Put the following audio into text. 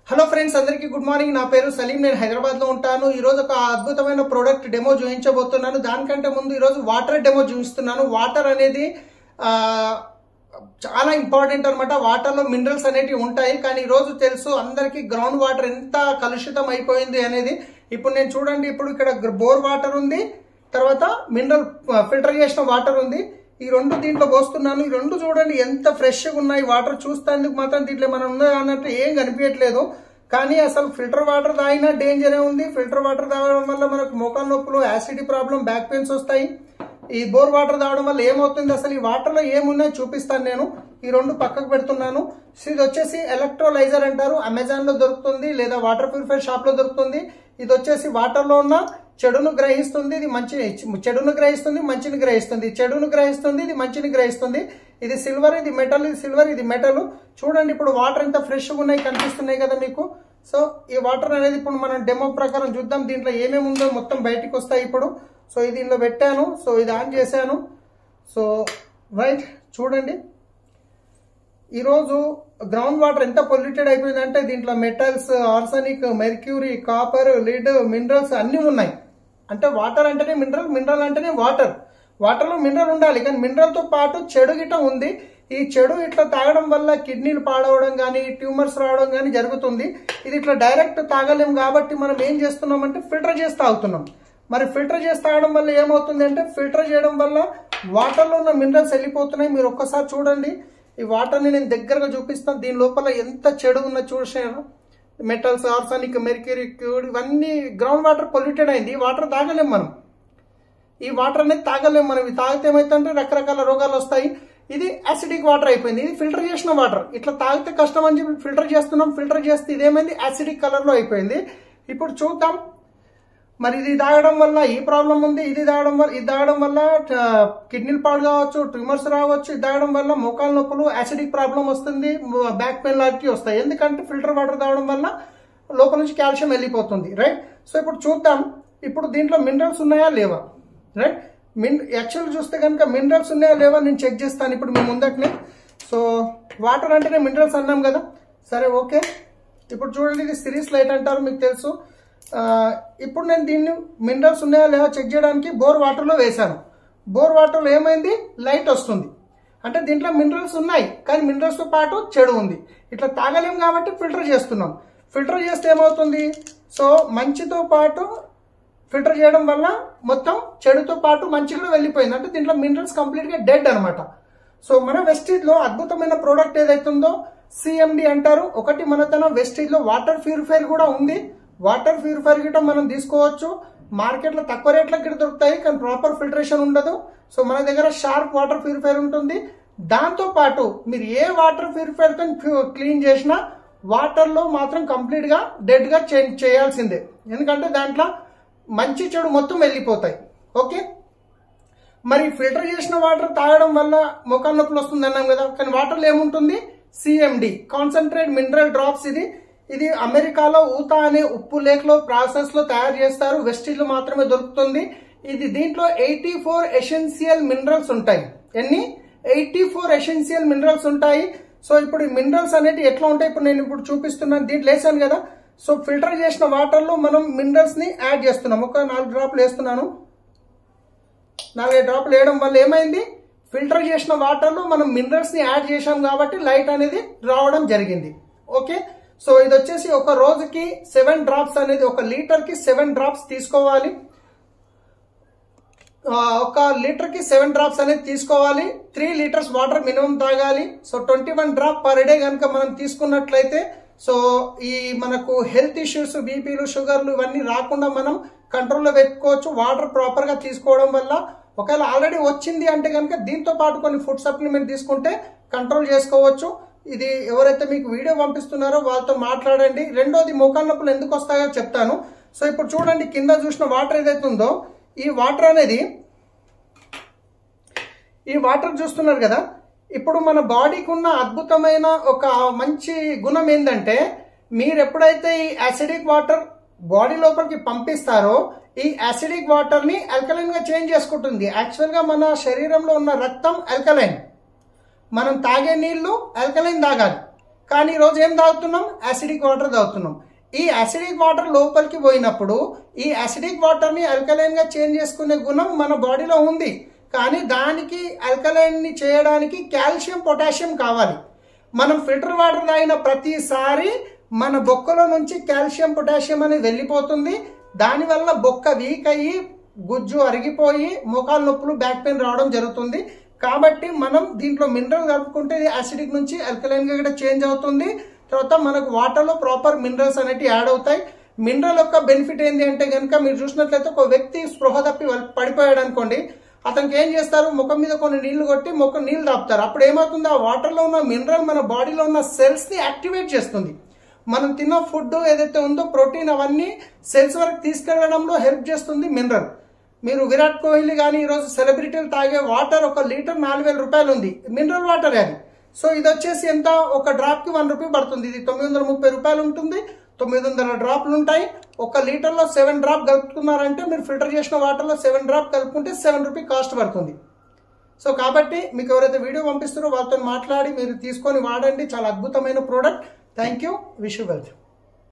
Hello friends, అందరికీ good morning. నా పేరు సలీం. నేను హైదరాబాద్ లో ఉంటాను. ఈ రోజు ఒక అద్భుతమైన ప్రోడక్ట్ డెమో చూపించబోతున్నాను. దానికంటే ముందు ఈ రోజు వాటర్ డెమో చూపిస్తున్నాను. వాటర్ అనేది చాలా ఇంపార్టెంట్ అనమాట. వాటర్ లో మినరల్స్ అనేటివి ఉంటాయి, కానీ ఈ రోజు తెలుసు అందరికి గ్రౌండ్ వాటర్ ఎంత కలుషితం అయిపోయింది అనేది. ఇప్పుడు నేను చూడండి, ఇప్పుడు ఇక్కడ బోర్ వాటర్ ఉంది, తర్వాత మినరల్ ఫిల్టర్ చేసిన వాటర్ ఉంది. ఈ రెండు దీంట్లో పోస్తున్నాను. ఈ రెండు చూడండి ఎంత ఫ్రెష్ గా ఉన్నాయి. వాటర్ చూస్తేందుకు మాత్రం దీంట్లో మనం ఉన్నాయి అన్నట్టు ఏం కనిపించట్లేదు, కానీ అసలు ఫిల్టర్ వాటర్ తాగినా డేంజరే ఉంది. ఫిల్టర్ వాటర్ తాగడం వల్ల మనకు మోకాలు నొప్పులు, యాసిడిటీ ప్రాబ్లం, బ్యాక్ పెయిన్స్ వస్తాయి. ఈ బోర్ వాటర్ తాగడం వల్ల ఏమవుతుంది, అసలు ఈ వాటర్ లో ఏమున్నాయో చూపిస్తాను నేను. ఈ రెండు పక్కకు పెడుతున్నాను. ఇది వచ్చేసి ఎలక్ట్రోలైజర్ అంటారు. అమెజాన్ లో దొరుకుతుంది, లేదా వాటర్ ప్యూరిఫైర్ షాప్ లో దొరుకుతుంది. ఇది వచ్చేసి వాటర్ లో ఉన్న చెడును గ్రహిస్తుంది, ఇది మంచి చెడును గ్రహిస్తుంది, మంచిని గ్రహిస్తుంది. చెడును గ్రహిస్తుంది, ఇది మంచిని గ్రహిస్తుంది. ఇది సిల్వర్, ఇది మెటల్, ఇది సిల్వర్, ఇది మెటల్. చూడండి ఇప్పుడు వాటర్ ఎంత ఫ్రెష్ గా ఉన్నాయి, కనిపిస్తున్నాయి కదా మీకు. సో ఈ వాటర్ అనేది ఇప్పుడు మనం డెమో ప్రకారం చూద్దాం. దీంట్లో ఏమేమి ఉందో మొత్తం బయటికి వస్తాయి ఇప్పుడు. సో ఇది దీనిలో పెట్టాను, సో ఇది ఆన్ చేశాను. సో రైట్, చూడండి ఈరోజు గ్రౌండ్ వాటర్ ఎంత పొల్యూటెడ్ అయిపోయిందంటే దీంట్లో metals, arsenic, mercury, copper, lead, minerals అన్ని ఉన్నాయి. అంటే వాటర్ అంటేనే మినరల్, మినరల్ అంటేనే వాటర్. వాటర్ లో మినరల్ ఉండాలి, కానీ మినరల్ తో పాటు చెడు గిట్ట ఉంది. ఈ చెడు ఇట్లా తాగడం వల్ల కిడ్నీలు పాడవడం కానీ, ట్యూమర్స్ రావడం కానీ జరుగుతుంది. ఇది ఇట్లా డైరెక్ట్ తాగలేం కాబట్టి మనం ఏం చేస్తున్నామంటే ఫిల్టర్ చేసి తాగుతున్నాం. మరి ఫిల్టర్ చేసి తాగడం వల్ల ఏమవుతుంది అంటే, ఫిల్టర్ చేయడం వల్ల వాటర్ లో ఉన్న మినరల్స్ వెళ్ళిపోతున్నాయి. మీరు ఒక్కసారి చూడండి, ఈ వాటర్ ని నేను దగ్గరగా చూపిస్తాను. దీని లోపల ఎంత చెడు ఉన్న చూసాను. మెటల్స్, ఆర్సానిక్, మెర్క్యూరీ, ఇవన్నీ గ్రౌండ్ వాటర్ పొల్యూటెడ్ అయింది. ఈ వాటర్ తాగలేం మనం. ఈ వాటర్ అనేది తాగలేం మనం. ఇది తాగితే ఏమైతుందంటే రకరకాల రోగాలు వస్తాయి. ఇది యాసిడిక్ వాటర్ అయిపోయింది. ఇది ఫిల్టర్ చేసిన వాటర్. ఇట్లా తాగితే కష్టం అని చెప్పి ఫిల్టర్ చేస్తున్నాం. ఫిల్టర్ చేస్తే ఇదేమైంది, యాసిడిక్ కలర్ లో అయిపోయింది. ఇప్పుడు చూద్దాం, మరి ఇది తాగడం వల్ల ఈ ప్రాబ్లం ఉంది, ఇది తాగడం వల్ల కిడ్నీలు పాడు కావచ్చు, ట్యూమర్స్ రావచ్చు. ఇది తాగడం వల్ల మోకాలు నొప్పులు, యాసిడిక్ ప్రాబ్లం వస్తుంది, బ్యాక్ పెయిన్ లాంటివి వస్తాయి. ఎందుకంటే ఫిల్టర్ వాటర్ తాగడం వల్ల లోపల నుంచి కాల్షియం వెళ్ళిపోతుంది. రైట్, సో ఇప్పుడు చూద్దాం ఇప్పుడు దీంట్లో మినరల్స్ ఉన్నాయా లేవా. రైట్, యాక్చువల్ చూస్తే కనుక మినరల్స్ ఉన్నాయా లేవా నేను చెక్ చేస్తాను ఇప్పుడు మీ ముందటనే. సో వాటర్ అంటేనే మినరల్స్ అన్నాం కదా, సరే ఓకే. ఇప్పుడు చూడండి, ఇది సిరీస్ లైట్ అంటారు, మీకు తెలుసు. ఇప్పుడు నేను దీన్ని మినరల్స్ ఉన్నాయా లేవా చెక్ చేయడానికి బోర్ వాటర్ లో వేశాను. బోర్ వాటర్ లో ఏమైంది, లైట్ వస్తుంది. అంటే దీంట్లో మినరల్స్ ఉన్నాయి, కానీ మినరల్స్ తో పాటు చెడు ఉంది. ఇట్లా తాగలేం కాబట్టి ఫిల్టర్ చేస్తున్నాం. ఫిల్టర్ చేస్తే ఏమవుతుంది, సో మంచితో పాటు ఫిల్టర్ చేయడం వల్ల మొత్తం చెడుతో పాటు మంచి కూడా వెళ్ళిపోయింది. అంటే దీంట్లో మినరల్స్ కంప్లీట్ గా డెడ్ అనమాట. సో మన వెస్టీజ్ లో అద్భుతమైన ప్రోడక్ట్ ఏదైతుందో సిఎండి అంటారు. ఒకటి మన తన వెస్టీజ్ లో వాటర్ ప్యూరిఫైర్ కూడా ఉంది. వాటర్ ప్యూరిఫైర్ గిట్ట మనం తీసుకోవచ్చు. మార్కెట్ లో తక్కువ రేట్లకు గిట్ట దొరుకుతాయి, కానీ ప్రాపర్ ఫిల్టరేషన్ ఉండదు. సో మన దగ్గర షార్ప్ వాటర్ ప్యూరిఫైర్ ఉంటుంది. దాంతో పాటు మీరు ఏ వాటర్ ప్యూరిఫైర్ తో క్లీన్ చేసినా వాటర్ లో మాత్రం కంప్లీట్ గా డెడ్ గా చేయాల్సిందే. ఎందుకంటే దాంట్లో మంచి చెడు మొత్తం వెళ్ళిపోతాయి. ఓకే, మరి ఫిల్టర్ చేసిన వాటర్ తాగడం వల్ల మోకాలు నొప్పులు వస్తుంది అన్నాం కదా, కానీ వాటర్ లో ఏముంటుంది, సిఎండి, కాన్సన్ట్రేట్ మినరల్ డ్రాప్స్. ఇది అమెరికాలో ఊతా అనే ఉప్పు లేక్ లో ప్రాసెస్ లో తయారు చేస్తారు. వెస్టీజ్ లో మాత్రమే దొరుకుతుంది. ఇది దీంట్లో 84 ఎసెన్షియల్ మినరల్స్ ఉంటాయి. ఎన్ని, 84 ఎసెన్షియల్ మినరల్స్ ఉంటాయి. సో ఇప్పుడు ఈ మినరల్స్ అనేవి ఎట్లా ఉంటాయి ఇప్పుడు నేను ఇప్పుడు చూపిస్తున్నాను. దీంట్లో వేసాను కదా, సో ఫిల్టర్ చేసిన వాటర్ లో మనం మినరల్స్ ని యాడ్ చేస్తున్నాం. ఒక 4 డ్రాప్లు వేస్తున్నాను. 4 డ్రాప్లు వేయడం వల్ల ఏమైంది, ఫిల్టర్ చేసిన వాటర్ లో మనం మినరల్స్ ని యాడ్ చేసాం కాబట్టి లైట్ అనేది రావడం జరిగింది. ఓకే, సో ఇది వచ్చేసి ఒక రోజుకి 7 డ్రాప్స్ అనేది, ఒక లీటర్ కి 7 డ్రాప్స్ తీసుకోవాలి. ఒక లీటర్ కి 7 డ్రాప్స్ అనేది తీసుకోవాలి. 3 లీటర్స్ వాటర్ మినిమం తాగాలి. సో 21 డ్రాప్ పర్ డే కనుక మనం తీసుకున్నట్లయితే, సో ఈ మనకు హెల్త్ ఇష్యూస్, బీపీలు, షుగర్లు ఇవన్నీ రాకుండా మనం కంట్రోల్లో పెట్టుకోవచ్చు వాటర్ ప్రాపర్ గా తీసుకోవడం వల్ల. ఒకవేళ ఆల్రెడీ వచ్చింది అంటే కనుక దీంతో పాటు కొన్ని ఫుడ్ సప్లిమెంట్ తీసుకుంటే కంట్రోల్ చేసుకోవచ్చు. ఇది ఎవరైతే మీకు వీడియో పంపిస్తున్నారో వాళ్ళతో మాట్లాడండి. రెండోది, మోకాలు నొప్పులు ఎందుకు వస్తాయో చెప్తాను. సో ఇప్పుడు చూడండి, కింద చూసిన వాటర్ ఏదైతే ఉందో ఈ వాటర్ అనేది, ఈ వాటర్ చూస్తున్నారు కదా, ఇప్పుడు మన బాడీకి ఉన్న అద్భుతమైన ఒక మంచి గుణం ఏంటంటే, మీరు ఎప్పుడైతే ఈ యాసిడిక్ వాటర్ బాడీ లోపలికి పంపిస్తారో ఈ యాసిడిక్ వాటర్ ని ఆల్కలైన్ గా చేంజ్ చేసుకుంటుంది. యాక్చువల్ గా మన శరీరంలో ఉన్న రక్తం ఆల్కలైన్, మనం తాగే నీళ్లు ఆల్కలైన్ తాగాలి. కానీ ఈరోజు ఏం తాగుతున్నాం? యాసిడిక్ వాటర్ తాగుతున్నాం. ఈ యాసిడిక్ వాటర్ లోపలికి పోయినప్పుడు ఈ యాసిడిక్ వాటర్ని ఆల్కలైన్గా చేంజ్ చేసుకునే గుణం మన బాడీలో ఉంది. కానీ దానికి ఆల్కలైన్ని చేయడానికి కాల్షియం పొటాషియం కావాలి. మనం ఫిల్టర్ వాటర్ తాగిన ప్రతిసారి మన బొక్కలో నుంచి కాల్షియం పొటాషియం అనేది వెళ్ళిపోతుంది. దానివల్ల బొక్క వీక్ అయ్యి గుజ్జు అరిగిపోయి మోకాలు నొప్పులు, బ్యాక్ పెయిన్ రావడం జరుగుతుంది. కాబట్టి మనం దీంట్లో మినరల్ కలుపుకుంటే యాసిడిక్ నుంచి ఆల్కలైన్గా కూడా చేంజ్ అవుతుంది. తర్వాత మనకు వాటర్లో ప్రాపర్ మినరల్స్ అనేవి యాడ్ అవుతాయి. మినరల్ యొక్క బెనిఫిట్ ఏంటి అంటే కనుక మీరు చూసినట్లయితే ఒక వ్యక్తి స్పృహ తప్పి పడిపోయాడు అనుకోండి, అతనికి ఏం చేస్తారు? ముఖం మీద కొన్ని నీళ్లు కొట్టి నీళ్లు తాపుతారు. అప్పుడు ఏమవుతుంది? ఆ వాటర్లో ఉన్న మినరల్ మన బాడీలో ఉన్న సెల్స్ని యాక్టివేట్ చేస్తుంది. మనం తిన్న ఫుడ్ ఏదైతే ఉందో ప్రోటీన్ అవన్నీ సెల్స్ వరకు తీసుకెళ్లడంలో హెల్ప్ చేస్తుంది మినరల్. మీరు విరాట్ కోహ్లీ కానీ ఈరోజు సెలబ్రిటీలు తాగే వాటర్ 1 లీటర్ 4,000 రూపాయలు ఉంది, మినరల్ వాటర్ అది. సో ఇది వచ్చేసి ఎంత? ఒక డ్రాప్కి 1 రూపీ పడుతుంది. ఇది 930 రూపాయలు ఉంటుంది. 900 డ్రాప్లు ఉంటాయి. 1 లీటర్లో 7 డ్రాప్ కలుపుకున్నారంటే మీరు ఫిల్టర్ చేసిన వాటర్లో 7 డ్రాప్ కలుపుకుంటే 7 రూపీ కాస్ట్ పడుతుంది. సో కాబట్టి మీకు ఎవరైతే వీడియో పంపిస్తారో వాళ్ళతో మాట్లాడి మీరు తీసుకొని వాడండి. చాలా అద్భుతమైన product. Thank you. Wish you wealth.